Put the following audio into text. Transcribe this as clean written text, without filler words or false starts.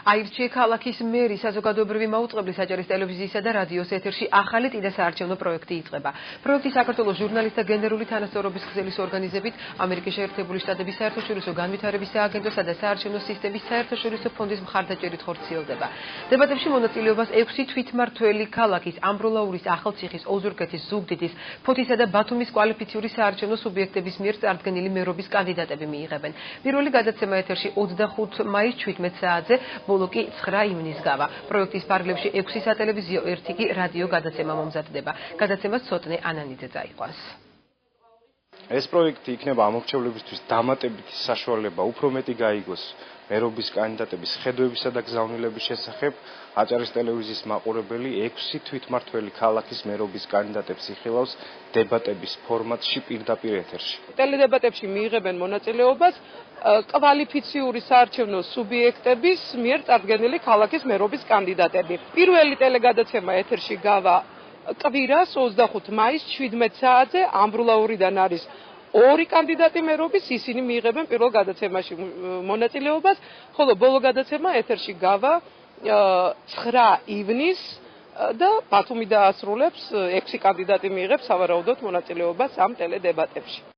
აირჩიე ქალაქის მერი საზოგადოებრივი მაუწყებლის საჯარის ტელევიზიისა და რადიოს ეთერში ახალი ტიდა საარჩევნო პროექტი იწყება. პროექტი საქართველოს ჟურნალისტთა გენერალური თანასწორობის გზელის ორგანიზებით, ამერიკის შეერთებული შტატების საერთაშორისო განვითარების სააგენტოსა და საარჩევნო სისტემის საერთაშორისო ფონდის მხარდაჭერით ხორციელდება. დებატებში მონაწილეობას 6 თვითმმართველი ქალაქის, ამბროლაურის, ახალციხის, ოზურგეთის, ზუგდიდის, ფოთისა და ბათუმის კვალიფიციური საარჩევნო სუბიექტების მიერ წარდგენილი მერობის კანდიდატები მიიღებენ. პირველი გადაცემა ეთერში 25 მაისს 17 საათზე, ბოლო კი 9 ივნის გავა. პროექტის ფარგლებში 6 სატელევიზიო, 1 კი რადიო გადაცემა მომზადდება. გადაცემას ცოტნე ანანიძე წაიყვანს. ეს პროექტი იქნება ამორჩევლებისთვის დამატებითი საშუალება უფრო მეტი გაიგოს მერობის კანდიდატების ხედვებისა და გზავნილების შესახებ. აჭარის ტელევიზიის მაყურებელი 6 თვითმმართველი ქალაქის მერობის კანდიდატებს იხილავს დებატების ფორმატში პირდაპირ ეთერში. ტელედებატებში მიიღებენ მონაწილეობას კვალიფიციური საარჩევნო სუბიექტების მიერ წარდგენილი ქალაქის მერობის კანდიდატები. პირველი ტელეგადაცემა ეთერში გავა კვირას 25 მაისს 17 საათზე, ამბროლაურიდან არის 2 კანდიდატი მერობის, ისინი მიიღებენ პირველ გადაცემაში მონაწილეობას, ხოლო ბოლო გადაცემა ეთერში გავა 9 ივნის და ბათუმი დაასრულებს 6 კანდიდატი მიიღებს სავარაუდოდ მონაწილეობას ამ ტელედებატებში.